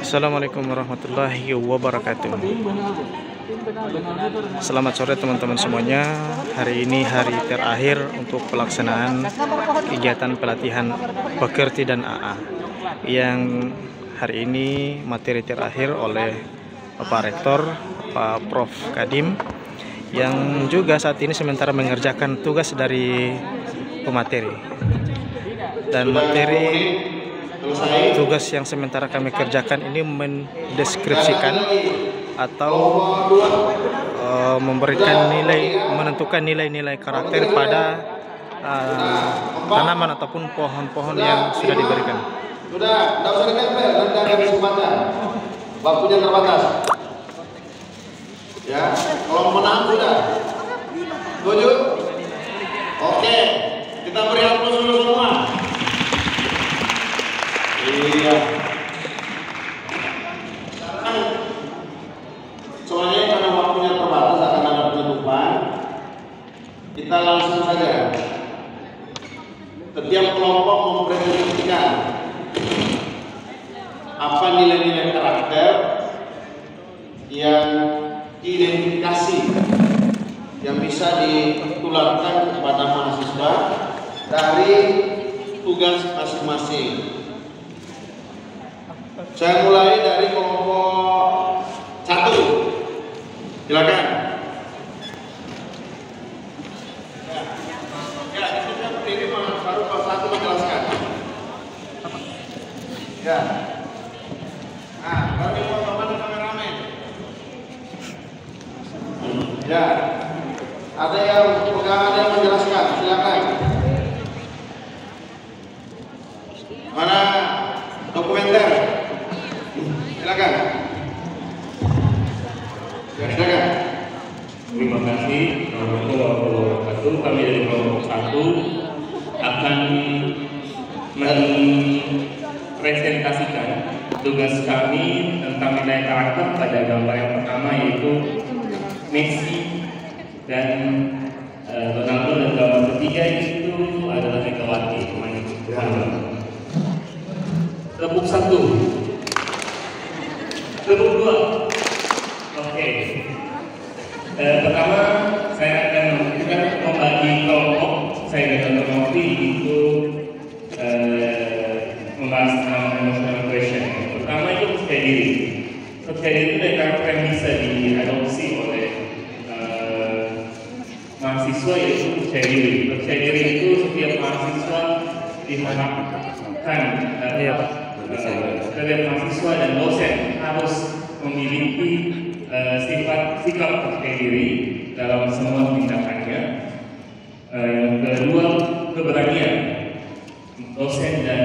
Assalamualaikum warahmatullahi wabarakatuh. Selamat sore teman-teman semuanya. Hari ini hari terakhir untuk pelaksanaan kegiatan pelatihan Pekerti dan AA yang hari ini materi terakhir oleh Bapak Rektor, Pak Prof Kadim, yang juga saat ini sementara mengerjakan tugas dari pemateri. Dan materi tugas yang sementara kami kerjakan ini mendeskripsikan atau memberikan nilai, menentukan nilai-nilai karakter pada tanaman ataupun pohon-pohon yang sudah diberikan. Sudah, tidak usah ditempel, nanti ada kesempatan. Waktunya terbatas. Ya, kalau menang sudah. Setuju? Oke, kita beri aplaus dulu semua. Iya. Soalnya karena waktunya terbatas akan ada penutupan. Kita langsung saja. Setiap kelompok mempresentasikan apa nilai-nilai karakter yang diidentifikasi yang bisa ditularkan kepada mahasiswa dari tugas masing-masing. Saya mulai dari kelompok 1. Silakan. Ya, di sini berdiri baru kelompok 1 menjelaskan. Ya. Nah, baru teman-teman kameramen. Ya. Ada yang pegang, ada yang menjelaskan. Silakan. Mana dokumenter? Silakan. Ya, silakan. Terima kasih. Warahmatullahi wabarakatuh. Kami dari kelompok 1 akan mempresentasikan tugas kami tentang nilai karakter pada gambar yang pertama, yaitu Messi dan Ronaldo, dan gambar ketiga itu adalah Megawati. Tepuk 1. Tepuk 2. Oke. Pertama saya akan membagi kelompok saya dengan Novi itu membahas tentang emotional question. Pertama itu percaya diri. Percaya diri itu dari karakter yang bisa diadopsi oleh mahasiswa, yaitu percaya diri. Percaya diri itu setiap mahasiswa diharapkan setiap mahasiswa dan dosen harus memiliki sikap percaya diri dalam semua tindakannya. Yang kedua, keberanian. Dosen dan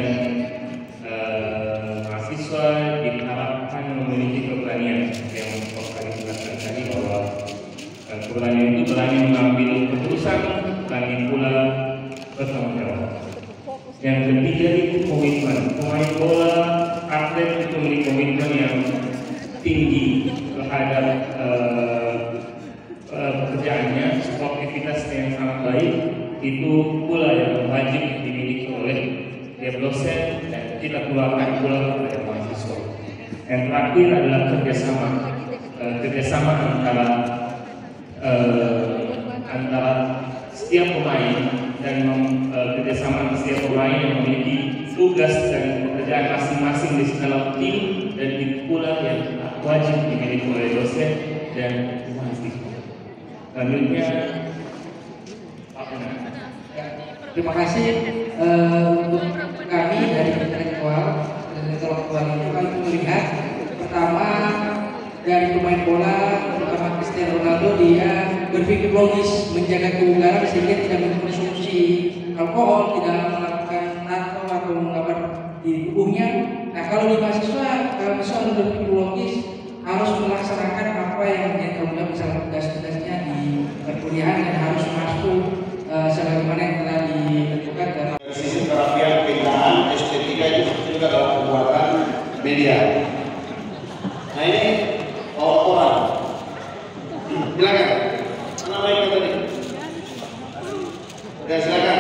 mahasiswa diharapkan memiliki keberanian yang tadi jelaskan tadi, bahwa keberanian itu berani mengambil keputusan, berani pula bertanggung jawab. Yang ketiga itu komitmen. Pemain bola, atlet itu memiliki komitmen yang tinggi terhadap pekerjaannya, sportivitas yang sangat baik. Itu pula yang wajib dimiliki oleh tiap dosen dan kita keluarkan pula kepada mahasiswa. Yang terakhir adalah kerjasama. Kerjasama antara setiap pemain dan kerjasama setiap pemain yang memiliki tugas dan pekerjaan masing-masing di dalam tim, dan itu pula yang wajib dimiliki oleh dosen dan mahasiswa. Selanjutnya, terima kasih untuk kami dari intelektual itu kami melihat pertama dari pemain bola, terutama Cristiano Ronaldo, dia berpikir logis, menjaga kebugaran sehingga tidak mengkonsumsi alkohol, tidak melakukan tato atau menggambar di tubuhnya. Nah, kalau di mahasiswa harus berpikir logis, harus melaksanakan apa yang menjadi tanggung jawab misalnya tugas-tugasnya di perkuliahan, dan harus masuk sebagaimana yang telah ditentukan dalam sisi kerapian, keindahan, estetika itu juga dalam pembuatan media. Nah, ini orang. Silakan. Mana mic tadi? Ya, silakan.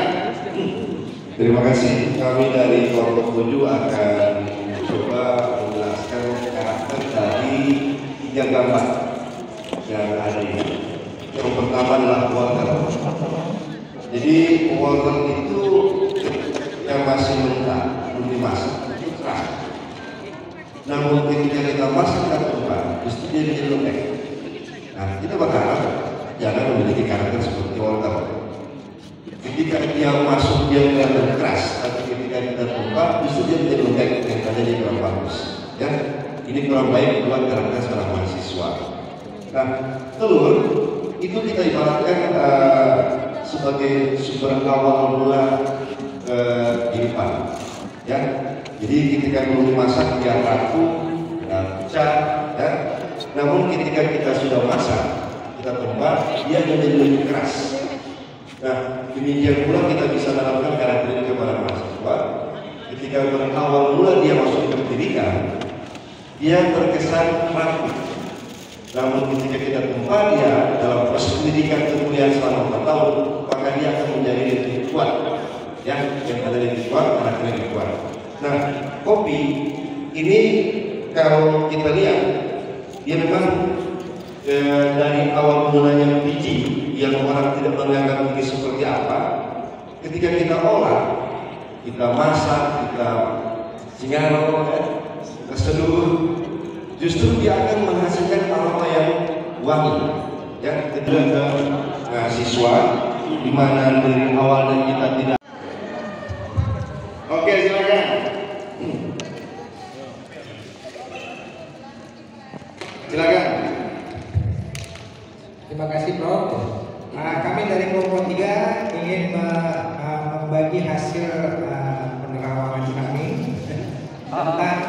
Terima kasih. Kami dari kelompok 7 akan coba menjelaskan karakter dari 3 gambar yang ada ini. Yang pertama adalah Walter. Jadi Walter itu yang masih mentah, belum dimasak, itu keras. Namun ketika kita masak dan coba, justru dia jadi lembek. Nah, kita berharap jangan memiliki karakter seperti Walter. Ketika dia masuk dia kelihatan keras, tapi ketika kita buka justru dia menjadi lembek yang tadi dia kurang bagus. Ya, ini kurang baik buat karakter seorang mahasiswa. Nah, telur itu kita ibaratkan sebagai sumber awal mula kehidupan. Ya, jadi ketika belum dimasak dia rapuh, pecah. Ya. Namun ketika kita sudah masak, kita tumbah, dia menjadi lebih keras. Nah, demikian pula kita bisa menerapkan karakter ini kepada mahasiswa. Ketika berawal mula dia masuk ke pendidikan, dia terkesan rapuh. Namun ketika kita tempat dia dalam proses pendidikan kemudian selama 4 tahun, maka dia akan menjadi lebih kuat. Ya, yang ada lebih kuat, karakter lebih kuat. Nah, kopi ini kalau kita lihat, dia memang dari awal mulanya biji yang orang tidak menganggap ini seperti apa, ketika kita olah, kita masak, kita singarong, kita seduh, justru dia akan menghasilkan aroma yang wangi. Ya, ketika mahasiswa di mana dari awalnya kita tidak. Oke, silakan. Silakan. Terima kasih, Prof. Kami dari kelompok 3 ingin membagi hasil penerawangan kami tentang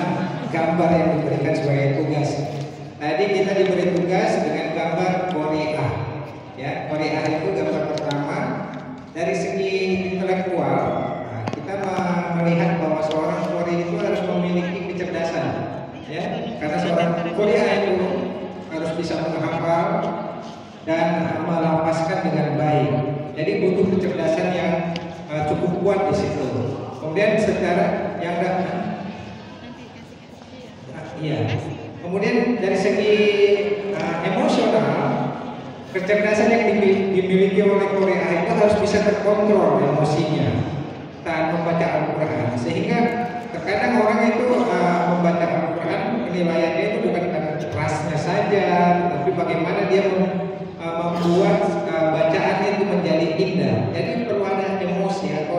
gambar yang diberikan sebagai tugas. Tadi kita diberi tugas dengan gambar Korea. Ya, Korea itu gambar pertama. Dari segi intelektual, kita melihat bahwa seorang Korea itu harus memiliki kecerdasan. Ya, karena seorang Korea itu harus bisa menghafal dan melapaskan dengan baik. Jadi butuh kecerdasan yang cukup kuat di situ. Kemudian secara yang kemudian dari segi emosional, kecerdasan yang dimiliki oleh Korea itu harus bisa terkontrol emosinya saat membaca Al-Quran. Sehingga terkadang orang itu membaca Al-Quran penilaiannya itu bukan karena rasnya saja, tapi bagaimana dia membuat bacaan itu menjadi indah. Jadi perlu ada emosi atau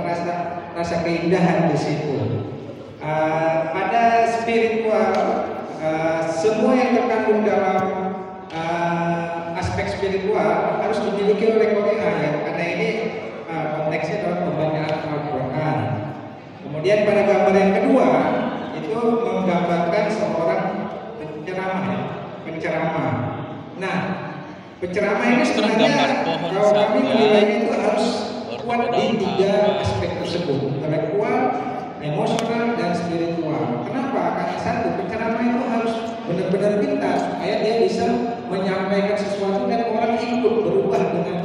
rasa keindahan di situ. Pada spiritual, semua yang terkandung dalam aspek spiritual harus dimiliki oleh Korea, ya, karena ini konteksnya dalam pembacaan Al-Quran. Kemudian pada gambar yang kedua itu menggambarkan seorang penceramah. Nah, penceramah ini sebenarnya kalau kami menilainya itu harus kuat di 3 aspek tersebut: intelektual, emosional, dan spiritual. Kenapa? Karena satu, penceramah itu harus benar-benar pintar supaya dia bisa menyampaikan sesuatu dan orang ikut berubah dengan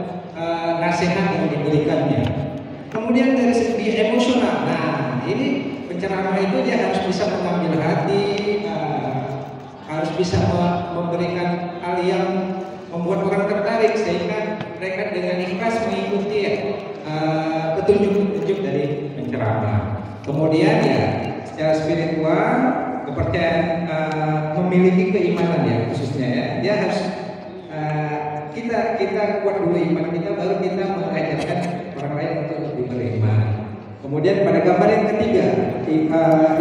nasihat yang diberikannya. Kemudian dari segi emosional, nah ini penceramah itu dia harus bisa mengambil hati, harus bisa memberikan hal yang membuat orang tertarik sehingga mereka dengan ikhlas mengikuti petunjuk-petunjuk dari penceramah. Kemudian ya secara spiritual, kepercayaan, memiliki keimanan ya khususnya ya, dia harus kita kuat dulu iman kita, baru kita mengajarkan orang lain untuk lebih beriman. Kemudian pada gambar yang ketiga,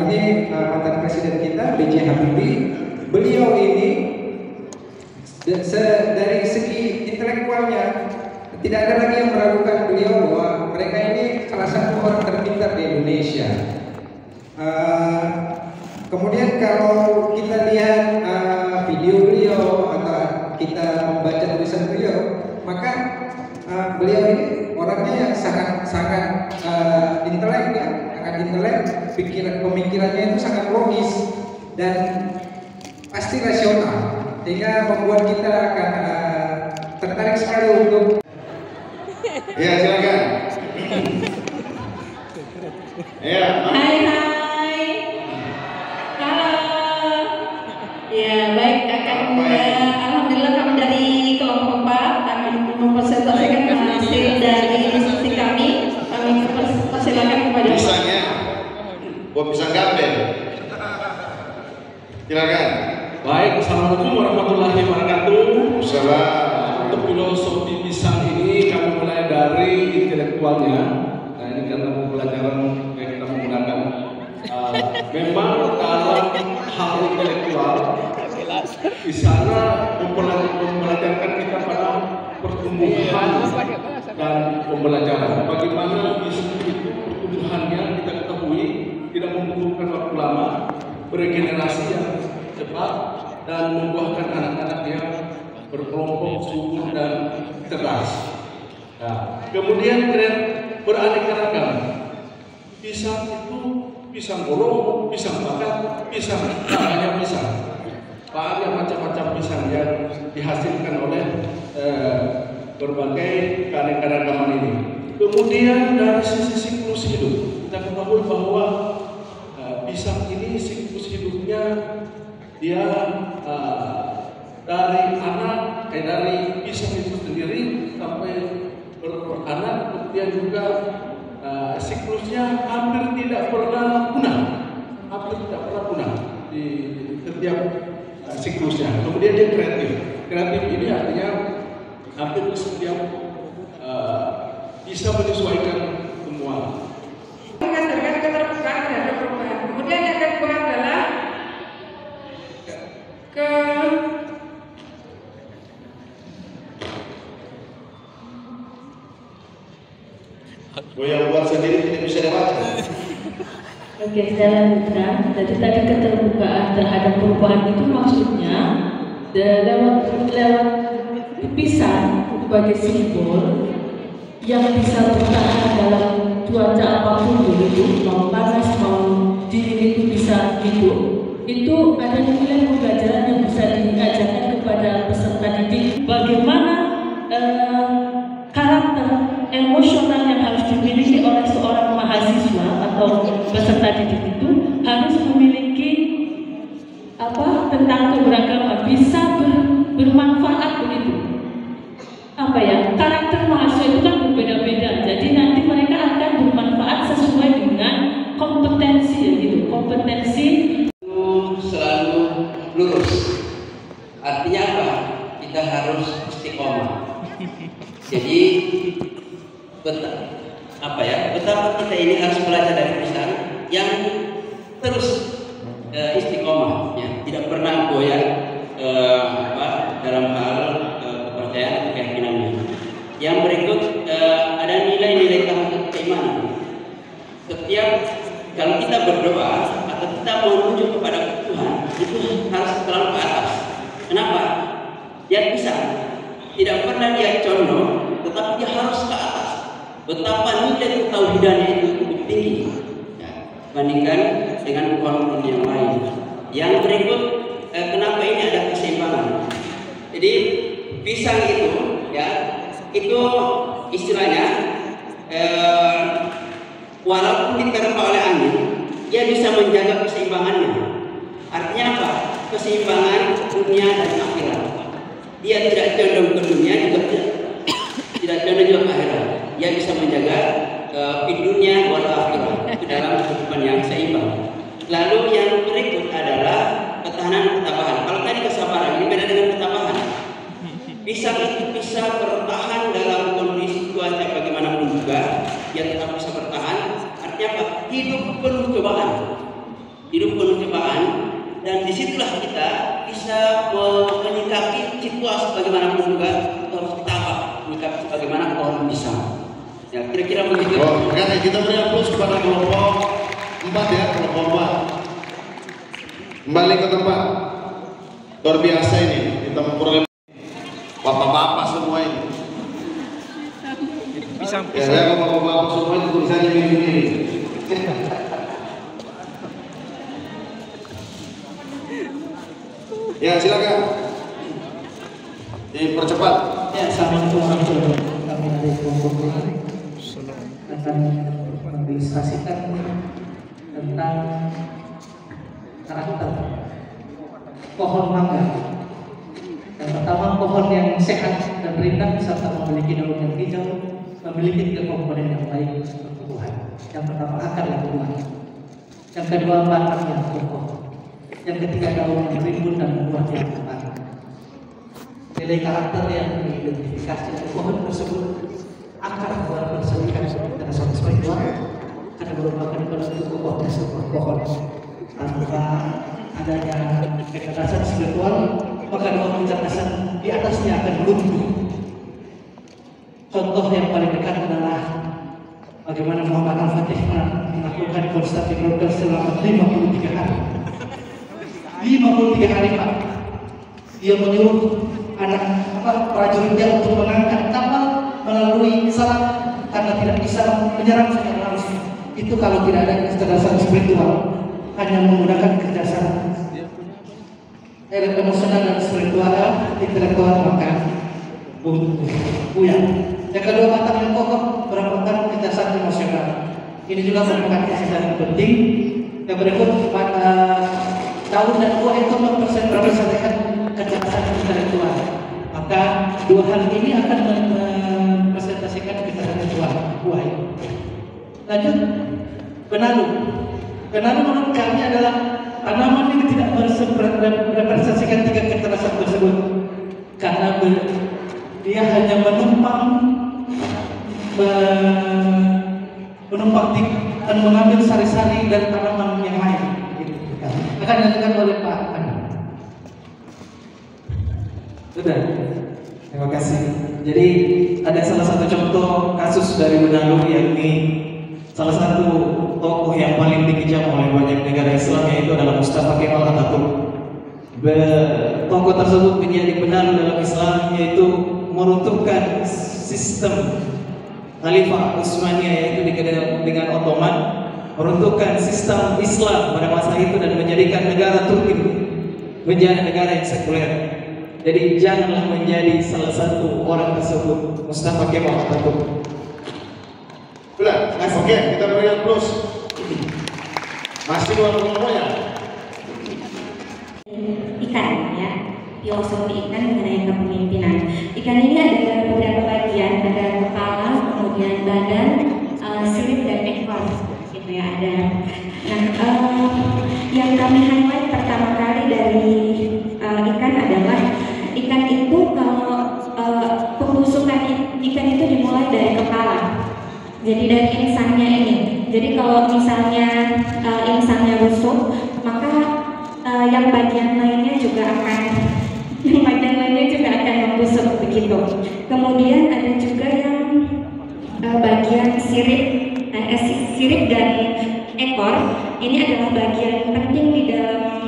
ini mantan presiden kita B.J. Habibie. Beliau ini dari segi intelektualnya tidak ada lagi yang meragukan beliau bahwa mereka ini salah satu orang terpintar di Indonesia. Kemudian kalau kita lihat video beliau atau kita membaca tulisan beliau, maka beliau ini orangnya yang sangat intelek ya, sangat intelek, pemikirannya itu sangat logis dan pasti rasional, sehingga membuat kita akan tertarik sekali untuk. Ya, silakan. Ya, Hai hai. Halo. Ya baik kakak muda. Alhamdulillah kami dari kelompok 4 akan mempresentasikan hasil dari diskusi kami. Kami persilakan kepada pisangnya. Buat pisang gambel. Silakan. Baik, assalamualaikum warahmatullahi wabarakatuh. Salam. Untuk filosofi pisang ini kami mulai dari intelektualnya. Nah ini karena pembelajaran yang kita menggunakan. Memang dalam hal intelektual di sana membelajarkan kita pada pertumbuhan dan pembelajaran. Bagaimana pisang itu pertumbuhannya kita ketahui tidak membutuhkan waktu lama, beregenerasi yang cepat dan membuahkan anak-anak yang berkelompok, subur dan cerdas. Nah, kemudian beraneka ragam. Pisang itu pisang golong, pisang bakar, pisang namanya pisang. Banyak macam-macam pisang yang dihasilkan oleh berbagai keanekaragaman ini. Kemudian dari sisi siklus hidup, kita ketahui bahwa pisang ini siklus hidupnya dia dari pisang itu sendiri sampai beranak, kemudian juga siklusnya hampir tidak pernah punah, di setiap siklusnya. Kemudian dia kreatif ini artinya hampir di setiap bisa menyesuaikan semua. berdasarkan keterbukaan terhadap perubahan. Kemudian yang kedua adalah Yang buat sendiri tidak bisa dibaca. Oke, saya lanjutkan. Jadi tadi keterbukaan terhadap perubahan itu maksudnya lewat pisang sebagai simbol yang bisa bertahan dalam cuaca apapun dulu, mau panas mau dingin itu bisa hidup. Itu ada nilai pembelajaran yang bisa diajarkan kepada peserta didik. Bagaimana karakter emosional yang harus dimiliki oleh seorang mahasiswa atau peserta didik itu harus memiliki tentang keberagaman, bisa bermanfaat begitu. Karakter mahasiswa itu kan berbeda-beda. Jadi nanti mereka akan bermanfaat sesuai dengan kompetensi kompetensi selalu lurus. Artinya apa? Kita harus istiqomah. Jadi betapa kita ini harus belajar dari pisang yang terus istiqomah, ya, tidak pernah goyah dalam hal kepercayaan atau keyakinannya. Yang berikut ada nilai-nilai keimanan. Setiap kalau kita berdoa atau kita menuju kepada Tuhan itu harus selalu ke atas. Kenapa? Dia pisang tidak pernah dia condong, tetapi dia harus ke atas. Betapa nilai ketauhidannya itu cukup tinggi, ya, bandingkan dengan pohon yang lain. Yang berikut, kenapa ini ada keseimbangan? Jadi pisang itu, ya, itu istilahnya walaupun diterpa oleh angin, dia bisa menjaga keseimbangannya. Artinya apa? Keseimbangan dunia dan akhirat. Dia tidak condong ke dunia, juga tidak condong juga ke akhirat. Dia bisa menjaga di dunia wal akhirat, itu dalam kehidupan yang seimbang. Lalu yang berikut adalah ketahanan ketabahan. Kalau tadi kesabaran, ini beda dengan ketabahan. Pisang itu bisa bertahan dalam kondisi cuaca bagaimanapun juga, dia tetap bisa bertahan. Artinya apa? Hidup penuh cobaan. Hidup penuh cobaan, dan disitulah kita bisa menyikapi situasi bagaimanapun juga, kita harus tabah menyikapi bagaimana pohon pisang. Ya, kira-kira begitu. Oh, makanya kita beri aplaus kepada kelompok 4 ya, kelompok 4. Kembali ke tempat. Luar biasa ini, kita memperoleh bapak-bapak semua ini. Pisang-pisang. Ya, bapak-bapak semua itu tulisannya begini. Ya, silakan. Dipercepat. Ya, assalamualaikum warahmatullahi wabarakatuh. Kami dari kelompok ini akan mengambil mengilustrasikan tentang karakter pohon mangga. Yang pertama, pohon yang sehat dan rindang serta memiliki daun yang hijau, memiliki tiga komponen yang baik untuk pertumbuhan. Yang pertama, akar yang kuat. Yang kedua, batang yang kokoh. Yang ketiga, daun yang rimbun dan buah yang lebat. Nilai karakter yang diidentifikasi dari pohon tersebut, akar buat berserikat dengan suatu spiritual karena merupakan bentuk kokohnya sebuah pohon. Tanpa adanya kecerdasan spiritual, maka daun kecerdasan di atasnya akan lumpuh. Contoh yang paling dekat adalah bagaimana Muhammad Al-Fatih melakukan Konstantinopel selama 53 hari. 53 hari, Pak. Dia menyuruh anak prajuritnya untuk mengangkat kapal melalui selat karena tidak bisa menyerang secara langsung. Itu kalau tidak ada kecerdasan spiritual, hanya menggunakan kecerdasan emosional dan spiritual, intelektual, maka buyar. Yang kedua, batang yang kokoh merupakan kecerdasan emosional. Ini juga merupakan kecerdasan yang penting. Yang berikut, daun dan buah itu mempresentasikan kecerdasan intelektual. Maka dua hal ini akan mempresentasikan kecerdasan buah itu. Lanjut, penalu. Penalu menurut kami adalah tanaman yang tidak merepresentasikan tiga kecerdasan tersebut, karena dia hanya menumpang dan mengambil sari-sari dari tanaman yang lain. Akan dilakukan oleh Pak Andi. Sudah, terima kasih. Jadi ada salah satu contoh kasus dari Benalu, yakni salah satu tokoh yang paling dikejam oleh banyak negara Islam, yaitu adalah Mustafa Kemal Atatürk. Tokoh tersebut menjadi Benalu dalam Islam, yaitu meruntuhkan sistem Khalifah Utsmaniyah, yaitu dikenal dengan Ottoman, meruntuhkan sistem Islam pada masa itu dan menjadikan negara Turki menjadi negara yang sekuler. Jadi janganlah menjadi salah satu orang tersebut, Mustafa Kemal Atatürk. Sudah, oke, kita berikan plus. Masih dua kelompoknya. Ikan, ya, filosofi ikan mengenai kepemimpinan. Ikan ini ada beberapa bagian, ada kepala, kemudian badan, sirip dan ekor, gitu ya. Ada. Nah, yang kami highlight pertama kali dari ikan adalah ikan itu kalau pembusukan ikan itu dimulai dari kepala. Jadi dari insangnya ini. Jadi kalau misalnya insangnya busuk, maka yang bagian lainnya juga akan membusuk begitu. Kemudian ada juga yang bagian sirip dan ekor. Ini adalah bagian penting di dalam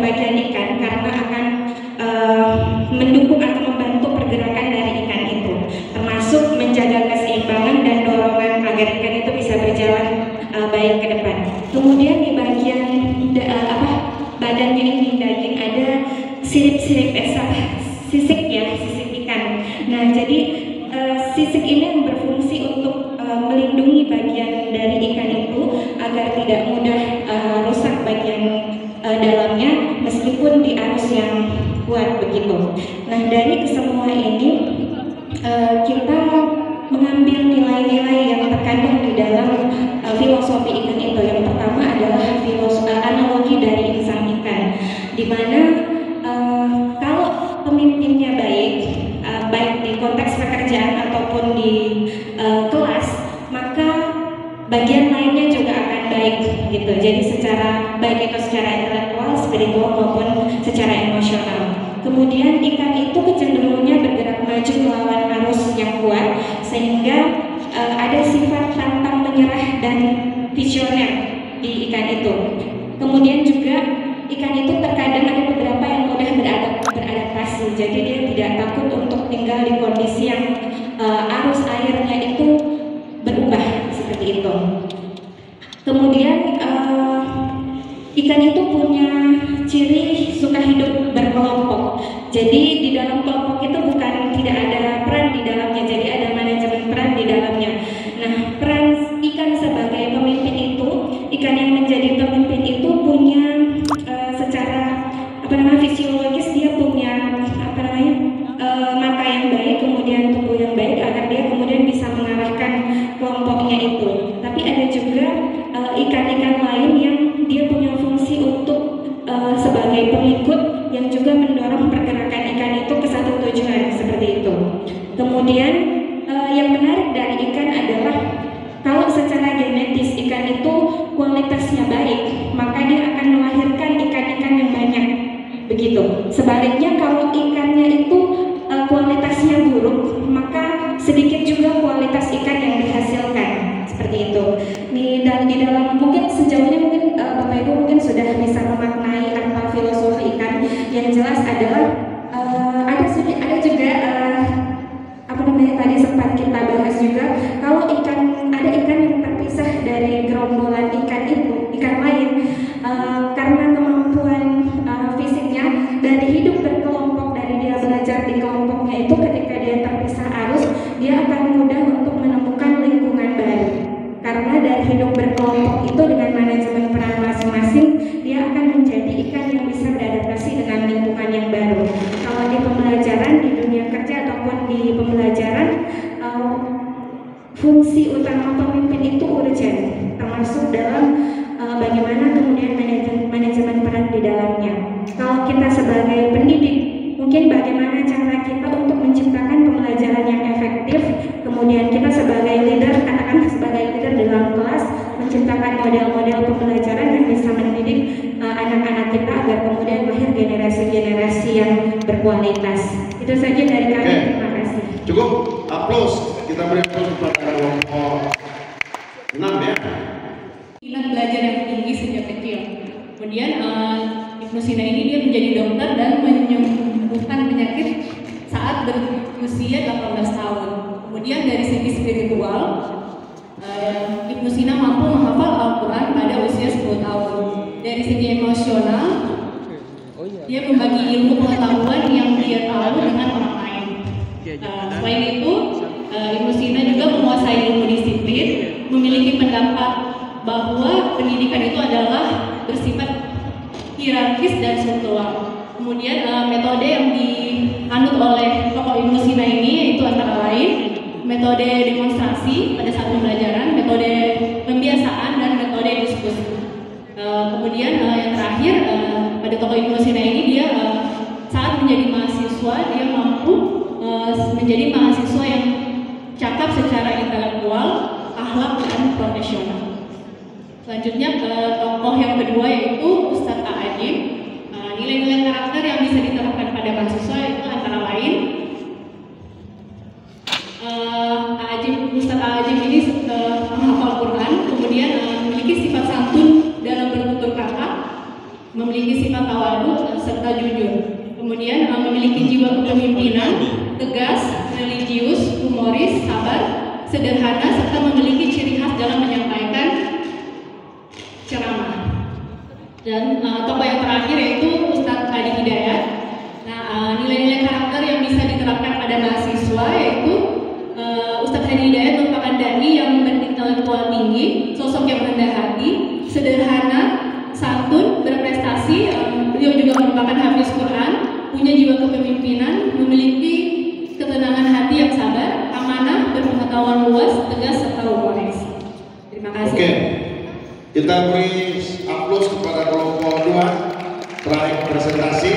bagian ikan karena akan mendukung atau membantu pergerakan dari ikan itu, termasuk menjaga keseimbangan dan dorongan agar ikan itu bisa berjalan baik ke depan. Kemudian di bagian badannya ini daging ada sisik ikan. Nah, jadi sisik ini yang berfungsi untuk melindungi bagian dari ikan itu agar tidak mudah rusak bagian dalamnya meskipun di arus yang kuat begitu. Nah, dari kesemua ini kita mengambil nilai-nilai yang terkandung di dalam filosofi ikan itu. Yang pertama adalah analogi dari insang ikan, di mana kalau pemimpinnya baik di konteks pekerjaan ataupun di kelas, maka bagian lainnya juga akan baik gitu. Jadi baik itu secara intelektual, spiritual maupun secara emosional. Kemudian ikan itu kecenderungannya bergerak maju melawan arus yang kuat, sehingga ada sifat pantang menyerah dan visioner di ikan itu. Kemudian juga ikan itu terkadang ada beberapa yang mudah beradaptasi, jadi dia tidak takut untuk tinggal di kondisi yang arus airnya itu berubah seperti itu. Kemudian ikan itu punya ciri suka hidup berkelompok. Jadi di dalam kelompok itu bukan tidak ada peran di dalamnya, jadi ada manajemen peran di dalamnya. Nah, peran ikan Sebaliknya kalau ikannya itu kualitasnya buruk, maka sedikit juga kualitas ikan yang dihasilkan, seperti itu. Dan di dalam mungkin sejauh ini mungkin Bapak Ibu mungkin sudah bisa memaknai apa filosofi ikan. Yang jelas adalah ada juga apa namanya tadi sempat kita bahas juga, kalau ada ikan yang terpisah dari gerombolan ikan lain karena kemampuan fisiknya dari hidup berkelompok, dari dia belajar di kelompoknya itu, ketika dia terpisah arus, dia akan mudah untuk menemukan lingkungan baru. Karena dari hidup berkelompok itu dengan manajemen peran masing-masing, dia akan menjadi ikan yang bisa beradaptasi dengan lingkungan yang baru. Kalau di pembelajaran, di dunia kerja ataupun di pembelajaran, fungsi utama pemimpin itu urgent, termasuk dalam bagaimana kemudian manajemen peran di dalamnya. Kalau kita sebagai pendidik, mungkin bagaimana cara kita untuk menciptakan pembelajaran yang efektif, kemudian kita sebagai leader, katakan sebagai leader di dalam kelas, menciptakan model-model pembelajaran yang bisa mendidik anak-anak kita agar kemudian lahir generasi-generasi yang berkualitas. Itu saja dari kami. Terima kasih. Cukup, aplaus. Kita beri aplaus kepada kelompok 6 ya. Minat belajar yang tinggi sejak kecil. Kemudian Ibnu Sina ini dia menjadi dokter dan menyembuhkan penyakit saat berusia 18 tahun. Kemudian dari segi spiritual, Ibnu Sina mampu menghafal Al-Quran pada usia 10 tahun. Dari segi emosional, dia membagi ilmu pengetahuan yang dia tahu dengan orang lain. Selain itu, Ibnu Sina juga menguasai ilmu disiplin, memiliki pendapat bahwa pendidikan itu adalah bersifat hierarkis dan struktural. Kemudian metode yang dianut oleh tokoh Ibnu Sina ini yaitu antara lain metode demonstrasi pada saat pembelajaran, metode pembiasaan, dan metode diskusi. Kemudian yang terakhir, pada tokoh Ibnu Sina ini dia saat menjadi mahasiswa dia mampu menjadi mahasiswa yang cakap secara intelektual, akhlak, dan profesional. Selanjutnya tokoh yang kedua yaitu Ustadz A'ajim. Nilai-nilai karakter yang bisa diterapkan pada mahasiswa itu antara lain Ustadz A'ajim ini menghafal Quran, kemudian memiliki sifat santun dalam bertutur kata, memiliki sifat tawadu serta jujur. Kemudian memiliki jiwa kepemimpinan, tegas, religius, humoris, sabar, sederhana, serta memiliki ciri khas dalam menyampaikan ceramah. Dan tokoh yang terakhir yaitu Ustadz Adi Hidayat. Nah, nilai-nilai karakter yang bisa diterapkan pada mahasiswa yaitu Ustadz Adi Hidayat merupakan dai yang berintelektual tinggi, sosok yang rendah hati, sederhana, santun, berprestasi. Beliau juga merupakan hafiz Quran, punya jiwa kepemimpinan, memiliki ketenangan hati yang sabar, amanah, berpengetahuan luas, tegas, serta humoris. Terima kasih. Oke. Kita beri aplaus kepada kelompok 2 terakhir presentasi.